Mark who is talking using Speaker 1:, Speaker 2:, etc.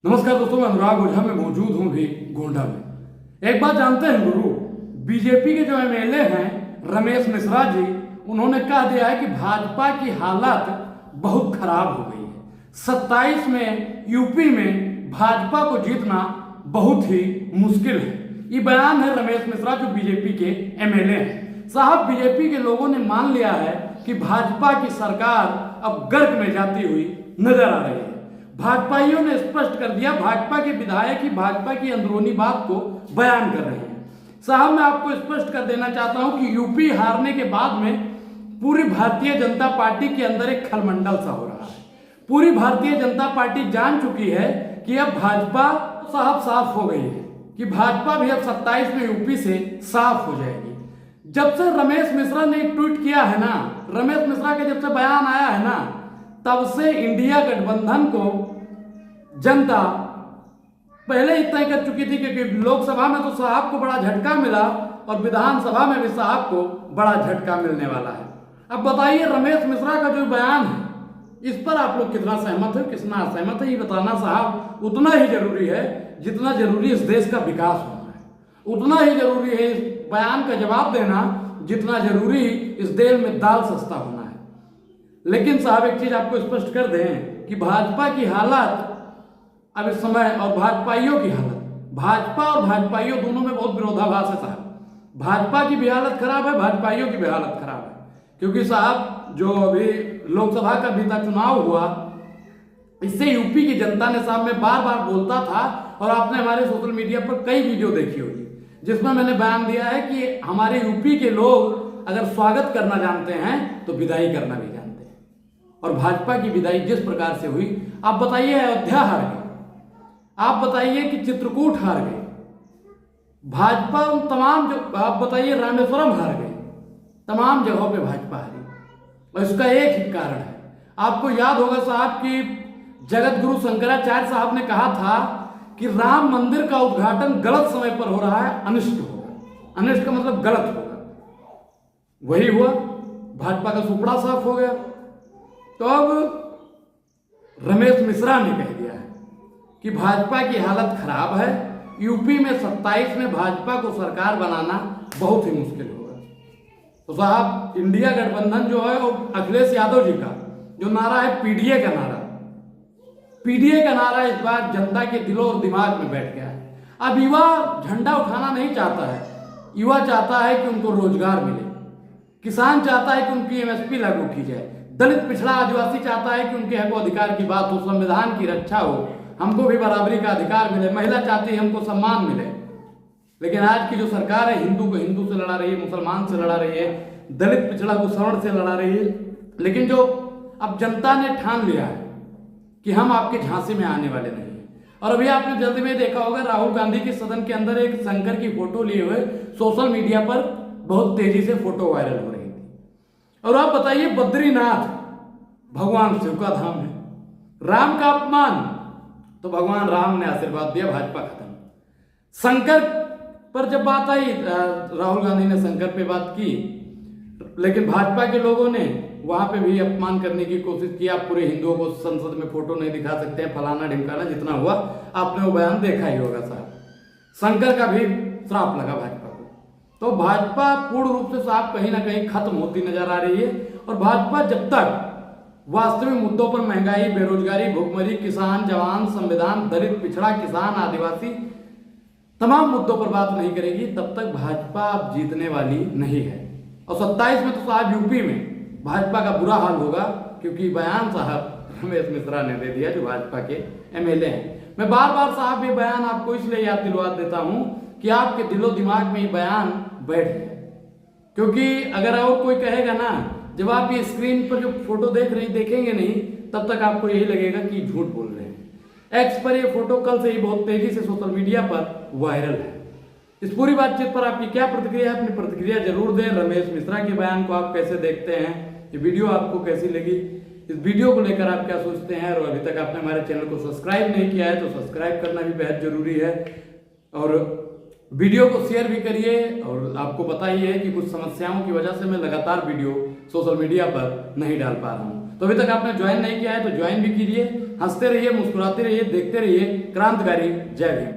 Speaker 1: नमस्कार दोस्तों, मैं अनुराग ओझा में मौजूद हूं भी गोंडा में। एक बात जानते हैं गुरु, बीजेपी के जो एमएलए हैं रमेश मिश्रा जी, उन्होंने कह दिया है कि भाजपा की हालत बहुत खराब हो गई है। 27 में यूपी में भाजपा को जीतना बहुत ही मुश्किल है। ये बयान है रमेश मिश्रा जो बीजेपी के एमएलए हैं। साहब, बीजेपी के लोगों ने मान लिया है कि भाजपा की सरकार अब गर्क में जाती हुई नजर आ रही है। भाजपाइयों ने स्पष्ट कर दिया, भाजपा के विधायक ही भाजपा की अंदरूनी बात को बयान कर रहे हैं। साहब, मैं आपको स्पष्ट कर देना चाहता हूं कि यूपी हारने के बाद में पूरी भारतीय जनता पार्टी के अंदर एक खलमंडल सा हो रहा है। पूरी भारतीय जनता पार्टी जान चुकी है कि अब भाजपा साफ हो गई है, कि भाजपा भी अब 27 में यूपी से साफ हो जाएगी। जब से रमेश मिश्रा ने ट्वीट किया है ना, रमेश मिश्रा का जब से बयान आया है ना, तब से इंडिया गठबंधन को जनता पहले ही तय कर चुकी थी, क्योंकि लोकसभा में तो साहब को बड़ा झटका मिला और विधानसभा में भी साहब को बड़ा झटका मिलने वाला है। अब बताइए, रमेश मिश्रा का जो बयान है इस पर आप लोग कितना सहमत हो, कितना असहमत है, ये बताना साहब उतना ही जरूरी है जितना जरूरी इस देश का विकास होना है। उतना ही जरूरी है इस बयान का जवाब देना जितना जरूरी इस देश में दाल सस्ता होना है। लेकिन साहब, एक चीज आपको स्पष्ट कर दें कि भाजपा की हालत अब इस समय और भाजपाइयों की हालत, भाजपा और भाजपाइयों दोनों में बहुत विरोधाभास है साहब। भाजपा की भी हालत खराब है, भाजपाइयों की भी हालत खराब है। क्योंकि साहब, जो अभी लोकसभा का बीता चुनाव हुआ, इससे यूपी की जनता ने साहब, मैं बार बार बोलता था और आपने हमारे सोशल मीडिया पर कई वीडियो देखी होगी जिसमें मैंने बयान दिया है कि हमारे यूपी के लोग अगर स्वागत करना जानते हैं तो विदाई करना भी जानते हैं। और भाजपा की विदाई जिस प्रकार से हुई, आप बताइए अयोध्या हार गई, आप बताइए कि चित्रकूट हार गए, भाजपा तमाम जो, आप बताइए रामेश्वरम हार गए, तमाम जगहों पे भाजपा हारी। और इसका एक ही कारण है, आपको याद होगा साहब कि जगत गुरु शंकराचार्य साहब ने कहा था कि राम मंदिर का उद्घाटन गलत समय पर हो रहा है, अनिष्ट होगा। अनिष्ट का मतलब गलत होगा, वही हुआ, भाजपा का सुपड़ा साफ हो गया। तो अब रमेश मिश्रा ने कह दिया है कि भाजपा की हालत खराब है, यूपी में 27 में भाजपा को सरकार बनाना बहुत ही मुश्किल होगा। तो साहब, इंडिया गठबंधन जो है वो अखिलेश यादव जी का जो नारा है, पीडीए का नारा, पीडीए का नारा इस बार जनता के दिलों और दिमाग में बैठ गया है। अब युवा झंडा उठाना नहीं चाहता है, युवा चाहता है कि उनको रोजगार मिले, किसान चाहता है कि उनकी एमएसपी लागू की जाए, दलित पिछड़ा आदिवासी चाहता है कि उनके हक अधिकार की बात हो, संविधान की रक्षा हो, हमको भी बराबरी का अधिकार मिले, महिला चाहती है हमको सम्मान मिले। लेकिन आज की जो सरकार है, हिंदू को हिंदू से लड़ा रही है, मुसलमान से लड़ा रही है, दलित पिछड़ा को सवर्ण से लड़ा रही है। लेकिन जो अब जनता ने ठान लिया है कि हम आपके झांसे में आने वाले नहीं है। और अभी आपने जल्दी में देखा होगा, राहुल गांधी के सदन के अंदर एक शंकर की फोटो लिए हुए सोशल मीडिया पर बहुत तेजी से फोटो वायरल हो रही थी। और आप बताइए, बद्रीनाथ भगवान शिव का धाम है, राम का अपमान, तो भगवान राम ने आशीर्वाद दिया, भाजपा खत्म। शंकर पर जब बात आई, राहुल गांधी ने शंकर पे बात की, लेकिन भाजपा के लोगों ने वहां पे भी अपमान करने की कोशिश की। आप पूरे हिंदुओं को संसद में फोटो नहीं दिखा सकते हैं, फलाना ढिमकाना, जितना हुआ आपने वो बयान देखा ही होगा साहब। शंकर का भी श्राप लगा भाजपा को। तो भाजपा पूर्ण रूप से साहब कहीं ना कहीं खत्म होती नजर आ रही है। और भाजपा जब तक वास्तविक मुद्दों पर, महंगाई, बेरोजगारी, भुखमरी, किसान, जवान, संविधान, दलित पिछड़ा, किसान, आदिवासी, तमाम मुद्दों पर बात नहीं करेगी, तब तक भाजपा जीतने वाली नहीं है। और 27 में तो साहब यूपी में भाजपा का बुरा हाल होगा, क्योंकि बयान साहब रमेश मिश्रा ने दे दिया जो भाजपा के एमएलए हैं। मैं बार बार साहब ये बयान आपको इसलिए याद दिलवा देता हूं कि आपके दिलो दिमाग में ये बयान बैठ जाए। क्योंकि अगर और कोई कहेगा ना, जब आप ये स्क्रीन पर जो फोटो देखेंगे नहीं, तब तक आपको यही लगेगा कि झूठ बोल रहे हैं। एक्स पर ये फोटो कल से ही बहुत तेजी से सोशल मीडिया पर वायरल है। इस पूरी बातचीत पर आपकी क्या प्रतिक्रिया है? अपनी प्रतिक्रिया जरूर दें। रमेश मिश्रा के बयान को आप कैसे देखते हैं? ये वीडियो आपको कैसी लगी? इस वीडियो को लेकर आप क्या सोचते हैं? और अभी तक आपने हमारे चैनल को सब्सक्राइब नहीं किया है तो सब्सक्राइब करना भी बेहद जरूरी है। और वीडियो को शेयर भी करिए। और आपको पता ही है कि कुछ समस्याओं की वजह से मैं लगातार वीडियो सोशल मीडिया पर नहीं डाल पा रहा हूँ। तो अभी तक आपने ज्वाइन नहीं किया है तो ज्वाइन भी कीजिए। हंसते रहिए, मुस्कुराते रहिए, देखते रहिए क्रांतिकारी। जय भीम।